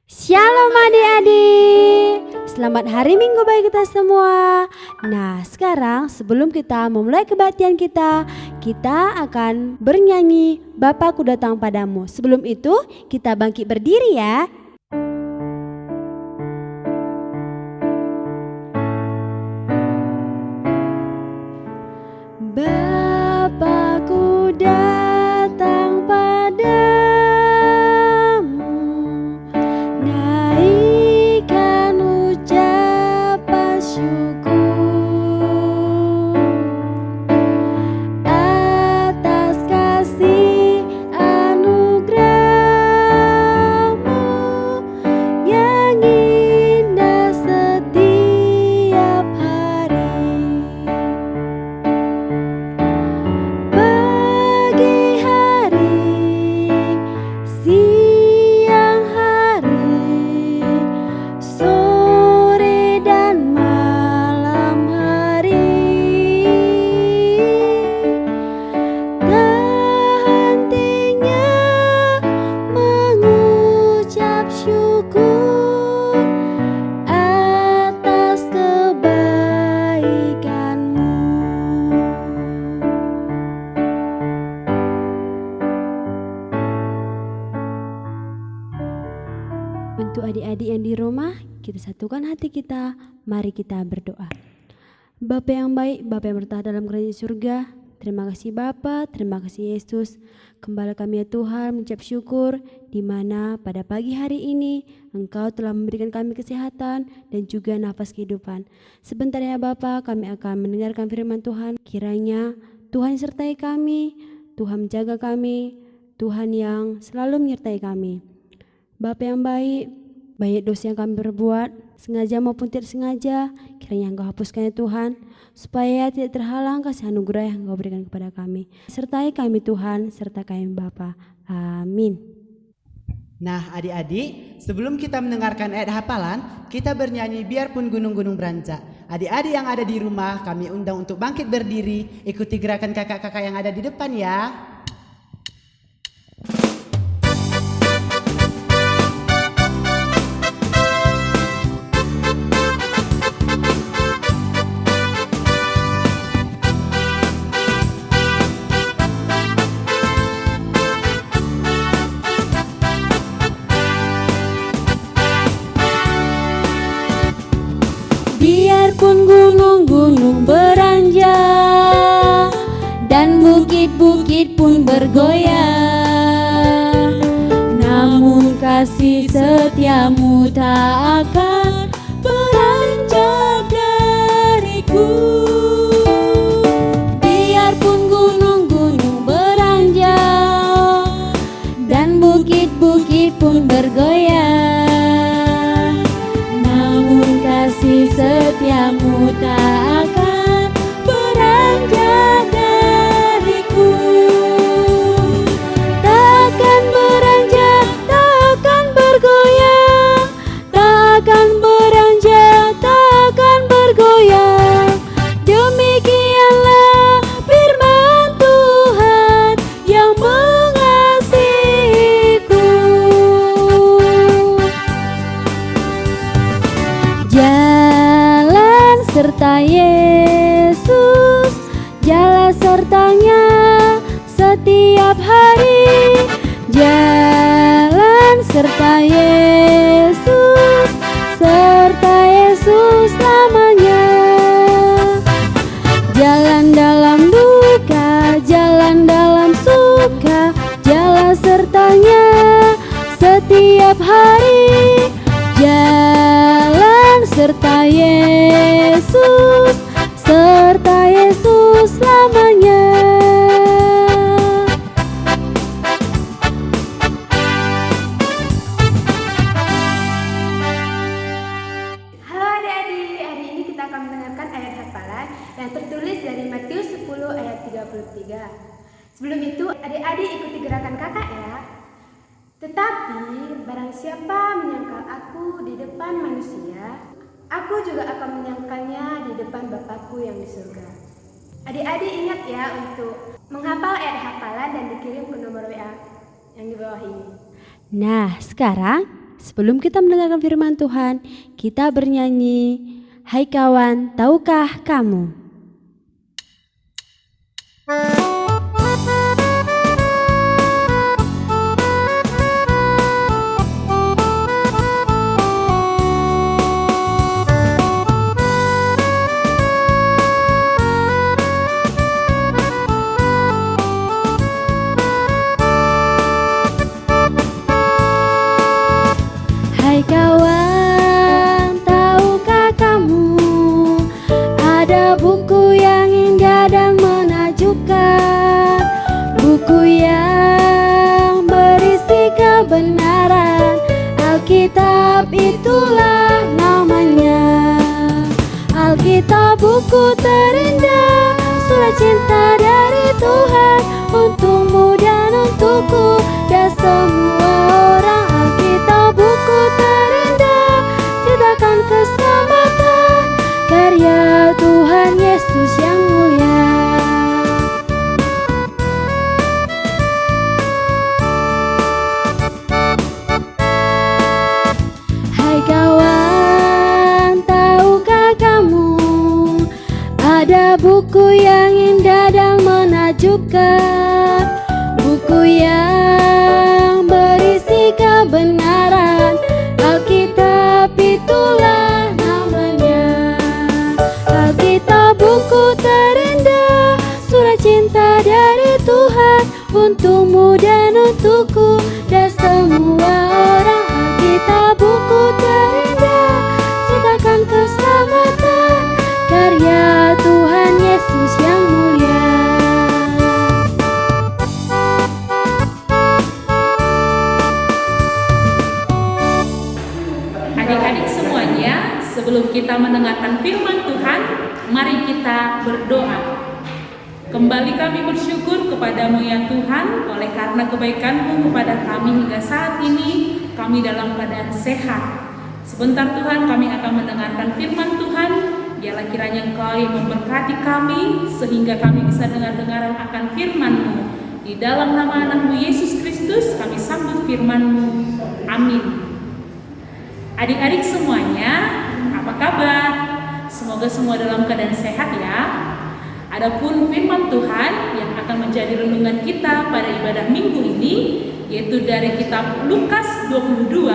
Shalom adik-adik, selamat hari Minggu bagi kita semua. Nah sekarang sebelum kita memulai kebaktian kita akan bernyanyi Bapakku Datang Padamu. Sebelum itu kita bangkit berdiri ya. Bapakku datang padamu, naikkan ucapan syukur atas kasih anugerah-Mu yang indah setiap hari. Pagi hari, siang hari, sore dan malam hari, tak hentinya mengucap syukur atas kebaikan-Mu. Untuk adik-adik yang di rumah, kita satukan hati kita, mari kita berdoa. Bapa yang baik, Bapa yang bertahan dalam kerajaan surga, terima kasih Bapa, terima kasih Yesus. Kembali kami ya Tuhan mengucap syukur di mana pada pagi hari ini Engkau telah memberikan kami kesehatan dan juga nafas kehidupan. Sebentar ya Bapa, kami akan mendengarkan firman Tuhan. Kiranya Tuhan sertai kami, Tuhan menjaga kami, Tuhan yang selalu menyertai kami. Bapa yang baik, banyak dosa yang kami berbuat, sengaja maupun tidak sengaja, kiranya Engkau hapuskan ya Tuhan, supaya tidak terhalang kasih anugerah yang Engkau berikan kepada kami. Sertai kami Tuhan, serta kami Bapa. Amin. Nah adik-adik, sebelum kita mendengarkan ayat hafalan, kita bernyanyi Biarpun Gunung-Gunung Beranjak. Adik-adik yang ada di rumah, kami undang untuk bangkit berdiri, ikuti gerakan kakak-kakak yang ada di depan ya. Biarpun gunung-gunung beranjak dan bukit-bukit pun bergoyang, namun kasih setiamu tak akan beranjak dariku. Biarpun gunung-gunung beranjak dan bukit-bukit pun bergoyang, namun kasih setiamu tak akan beranjak dariku. Takkan beranjak, takkan bergoyang, takkan beranjak, takkan bergoyang. Demikianlah firman Tuhan yang mengasihiku. Jalan serta Yesus, jalan sertanya setiap hari. Jalan serta Yesus, serta Yesus lamanya. Jalan dalam duka, jalan dalam suka, jalan sertanya setiap hari. Jalan serta Yesus, serta Yesus lamanya. Halo adik-adik, hari ini kita akan mendengarkan ayat hafalan yang tertulis dari Matius 10 ayat 33. Sebelum itu, adik-adik ikuti gerakan kakak ya. Tetapi barang siapa menyangkal aku di depan manusia, aku juga akan menyangkalnya di depan Bapakku yang di surga. Adik-adik ingat ya untuk menghafal ayat hafalan dan dikirim ke nomor WA yang di bawah ini. Nah, sekarang sebelum kita mendengarkan firman Tuhan, kita bernyanyi, "Hai kawan, tahukah kamu?" Hai kawan, tahukah kamu, ada buku yang indah dan menakjubkan, buku yang berisi kebenaran, Alkitab itulah namanya. Alkitab buku terindah, surat cinta dari Tuhan untukmu dan untukku dan semua orang. Alkitab buku terindah, ceritakan keselamatan, karya Tuhan Yesus yang mulia. Hai kawan, tahukah kamu, ada buku yang indah dan menakjubkan, buku yang berisi kebenaran, Alkitab itulah namanya. Alkitab buku terindah, surat cinta dari Tuhan untukmu dan untukku dan semua orang. Alkitab buku terindah, ceritakan keselamatan, karya Tuhan Yesus yang mulia. Adik-adik semuanya, sebelum kita mendengarkan firman Tuhan, mari kita berdoa. Kembali kami bersyukur kepadamu ya Tuhan, oleh karena kebaikanmu kepada kami hingga saat ini, kami dalam keadaan sehat. Sebentar Tuhan, kami akan mendengarkan firman Tuhan. Biarlah kiranya Engkau yang memberkati kami, sehingga kami bisa dengar-dengaran akan firman-Mu. Di dalam nama anak-Mu Yesus Kristus, kami sambut firman-Mu. Amin. Adik-adik semuanya, apa kabar? Semoga semua dalam keadaan sehat ya. Adapun firman Tuhan yang akan menjadi renungan kita pada ibadah minggu ini, yaitu dari kitab Lukas 22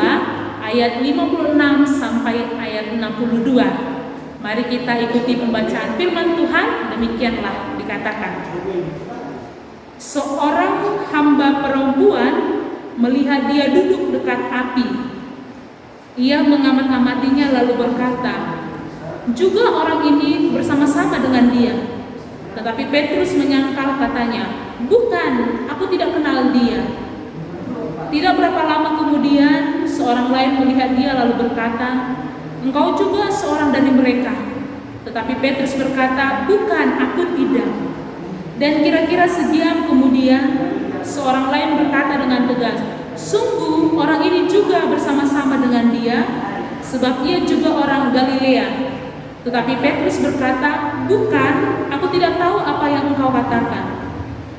ayat 56 sampai ayat 62. Mari kita ikuti pembacaan firman Tuhan. Demikianlah dikatakan. Seorang hamba perempuan melihat dia duduk dekat api. Ia mengamat-amatinya lalu berkata, "Juga orang ini bersama-sama dengan dia." Tetapi Petrus menyangkal katanya, "Bukan, aku tidak kenal dia." Tidak berapa lama kemudian, seorang lain melihat dia lalu berkata, "Engkau juga seorang dari mereka." Tetapi Petrus berkata, "Bukan, aku tidak." Dan kira-kira sejam kemudian, seorang lain berkata dengan tegas, "Sungguh orang ini juga bersama-sama dengan dia, sebab ia juga orang Galilea." Tetapi Petrus berkata, "Bukan, aku tidak tahu apa yang engkau katakan."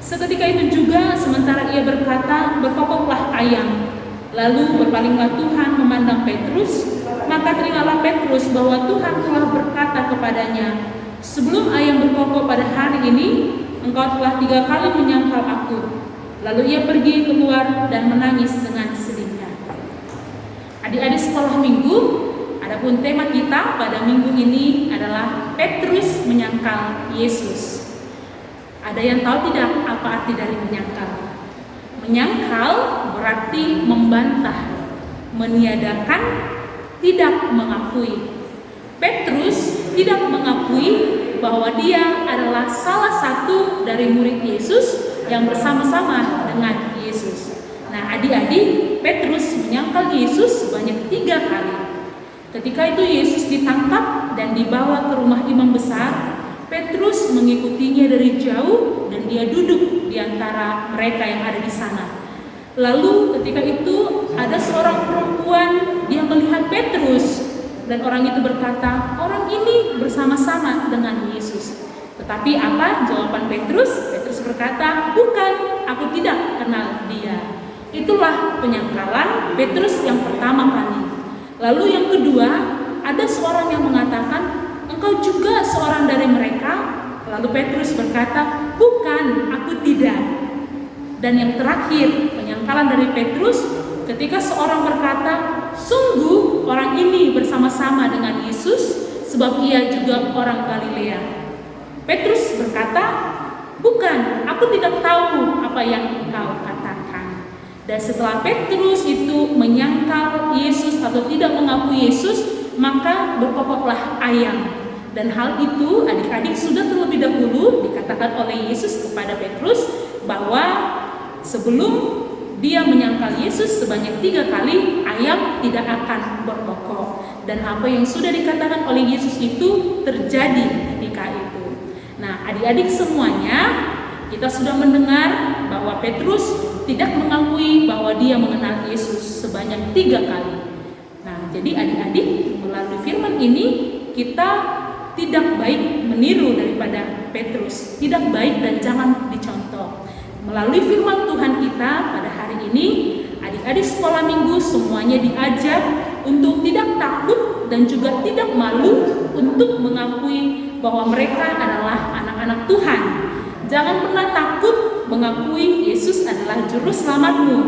Seketika itu juga, sementara ia berkata, berkokoklah ayam. Lalu berpalinglah Tuhan memandang Petrus, maka teringatlah Petrus bahwa Tuhan telah berkata kepadanya, "Sebelum ayam berkokok pada hari ini, engkau telah 3 kali menyangkal aku." Lalu ia pergi keluar dan menangis dengan sedihnya. Adik-adik sekolah minggu, adapun tema kita pada minggu ini adalah Petrus menyangkal Yesus. Ada yang tahu tidak apa arti dari menyangkal? Menyangkal berarti membantah, meniadakan, tidak mengakui. Petrus tidak mengakui bahwa dia adalah salah satu dari murid Yesus yang bersama-sama dengan Yesus. Nah, adik-adik, Petrus menyangkal Yesus sebanyak 3 kali. Ketika itu Yesus ditangkap dan dibawa ke rumah imam besar. Petrus mengikutinya dari jauh dan dia duduk di antara mereka yang ada di sana. Lalu ketika itu ada seorang perempuan yang melihat Petrus dan orang itu berkata, "Orang ini bersama-sama dengan Yesus." Tetapi apa jawaban Petrus? Petrus berkata, "Bukan, aku tidak kenal dia." Itulah penyangkalan Petrus yang pertama kali. Lalu yang kedua, ada seorang yang mengatakan, "Engkau juga seorang dari mereka?" Lalu Petrus berkata, "Bukan, aku tidak." Dan yang terakhir, penyangkalan dari Petrus ketika seorang berkata, "Sungguh orang ini bersama-sama dengan Yesus, sebab ia juga orang Galilea." Petrus berkata, "Bukan, aku tidak tahu apa yang engkau katakan." Dan setelah Petrus itu menyangkal Yesus atau tidak mengakui Yesus, maka berkokoklah ayam. Dan hal itu adik-adik sudah terlebih dahulu dikatakan oleh Yesus kepada Petrus bahwa sebelum dia menyangkal Yesus sebanyak 3 kali, ayam tidak akan berkokok. Dan apa yang sudah dikatakan oleh Yesus itu terjadi ketika itu. Nah, adik-adik semuanya, kita sudah mendengar bahwa Petrus tidak mengakui bahwa dia mengenal Yesus sebanyak 3 kali. Nah, jadi adik-adik, melalui firman ini kita tidak baik meniru daripada Petrus, tidak baik dan jangan dicontoh. Melalui firman Tuhan kita pada hari ini, adik-adik sekolah minggu semuanya diajak untuk tidak takut dan juga tidak malu untuk mengakui bahwa mereka adalah anak-anak Tuhan. Jangan pernah takut mengakui Yesus adalah juru selamatmu.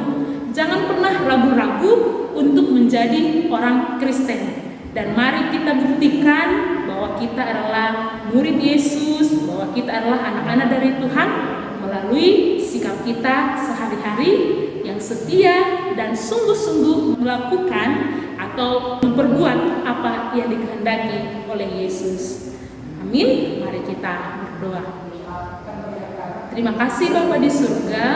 Jangan pernah ragu-ragu untuk menjadi orang Kristen. Dan mari kita buktikan bahwa kita adalah murid Yesus, bahwa kita adalah anak-anak dari Tuhan melalui sikap kita sehari-hari yang setia dan sungguh-sungguh melakukan atau memperbuat apa yang dikehendaki oleh Yesus. Amin. Mari kita berdoa. Terima kasih Bapa di surga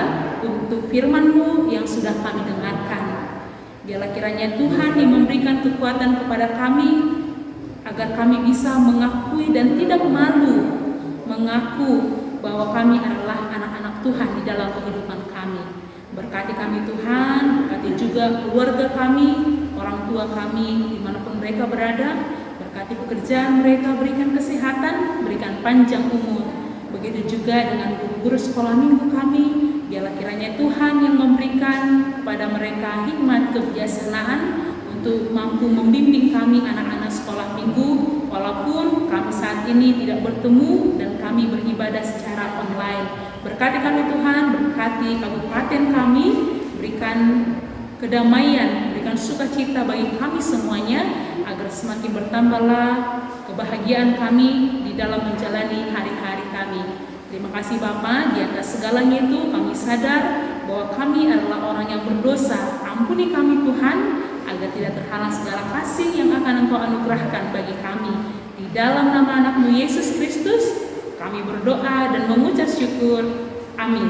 untuk firman-Mu yang sudah kami dengarkan. Biarlah kiranya Tuhan yang memberikan kekuatan kepada kami agar kami bisa mengakui dan tidak malu mengaku bahwa kami adalah anak-anak Tuhan di dalam kehidupan kami. Berkati kami Tuhan, berkati juga keluarga kami, orang tua kami dimanapun mereka berada. Berkati pekerjaan mereka, berikan kesehatan, berikan panjang umur. Begitu juga dengan guru-guru sekolah minggu kami. Biarlah kiranya Tuhan yang memberikan kepada mereka hikmat kebijaksanaan untuk mampu membimbing kami anak-anak sekolah minggu walaupun kami saat ini tidak bertemu dan kami beribadah secara online. Berkati kami Tuhan, berkati kabupaten kami, berikan kedamaian, berikan sukacita bagi kami semuanya agar semakin bertambahlah kebahagiaan kami di dalam menjalani hari-hari kami. Terima kasih Bapa, di atas segalanya itu kami sadar bahwa kami adalah orang yang berdosa. Ampuni kami Tuhan, agar tidak terhalang segala kasih yang akan Engkau anugerahkan bagi kami. Di dalam nama anak-Mu Yesus Kristus, kami berdoa dan mengucap syukur. Amin.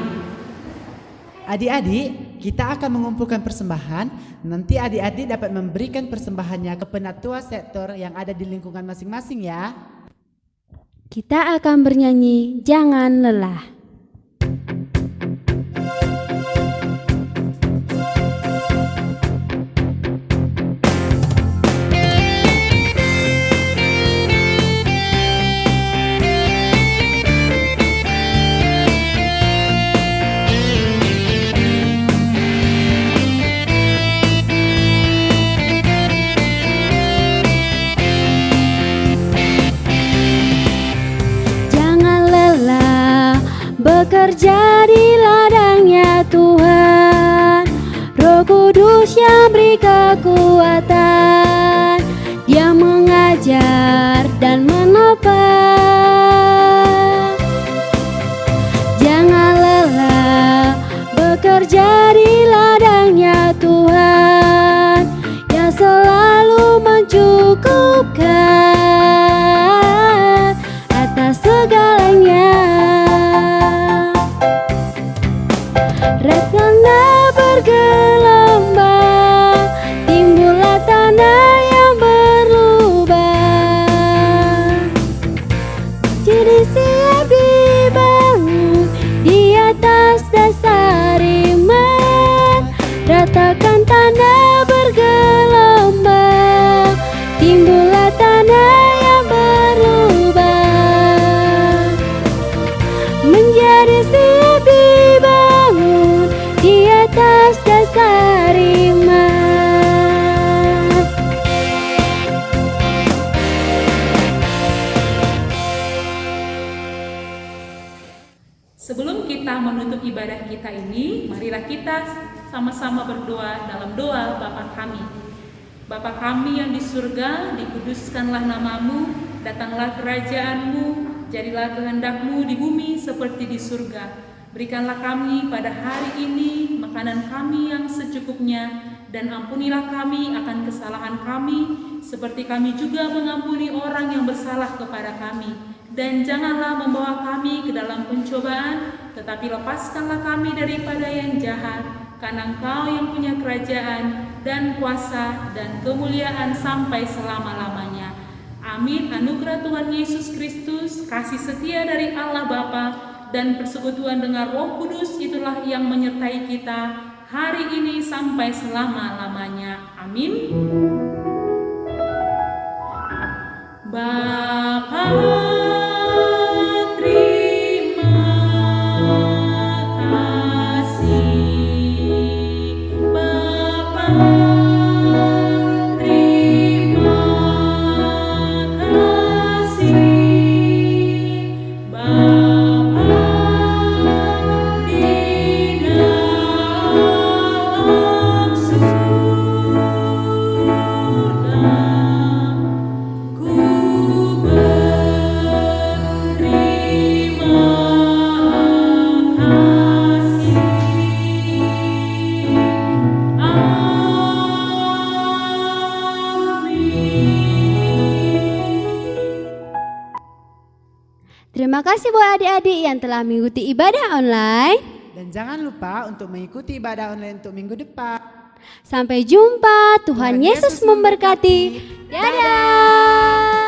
Adik-adik, kita akan mengumpulkan persembahan. Nanti adik-adik dapat memberikan persembahannya ke penatua sektor yang ada di lingkungan masing-masing ya. Kita akan bernyanyi Jangan Lelah. Bekerja di ladangnya Tuhan, Roh Kudus yang beri kekuatan, Dia mengajar dan menopang. Jangan lelah bekerja di ladangnya Tuhan, yang selalu mencukupkan atas segalanya. Retna bergelombang ini, marilah kita sama-sama berdoa dalam doa Bapa kami. Bapa kami yang di surga, dikuduskanlah namamu, datanglah kerajaanmu, jadilah kehendak-mu di bumi seperti di surga. Berikanlah kami pada hari ini makanan kami yang secukupnya, dan ampunilah kami akan kesalahan kami, seperti kami juga mengampuni orang yang bersalah kepada kami. Dan janganlah membawa kami ke dalam pencobaan, tetapi lepaskanlah kami daripada yang jahat, karena Engkau yang punya kerajaan dan kuasa dan kemuliaan sampai selama-lamanya. Amin. Anugerah Tuhan Yesus Kristus, kasih setia dari Allah Bapa, dan persekutuan dengan Roh Kudus itulah yang menyertai kita hari ini sampai selama-lamanya. Amin. Bapa, terima kasih. Bapa, terima kasih. Bapa di dalam surga, ku berterima kasih. Terima kasih buat adik-adik yang telah mengikuti ibadah online. Dan jangan lupa untuk mengikuti ibadah online untuk minggu depan. Sampai jumpa, Tuhan Yesus memberkati. Dadah.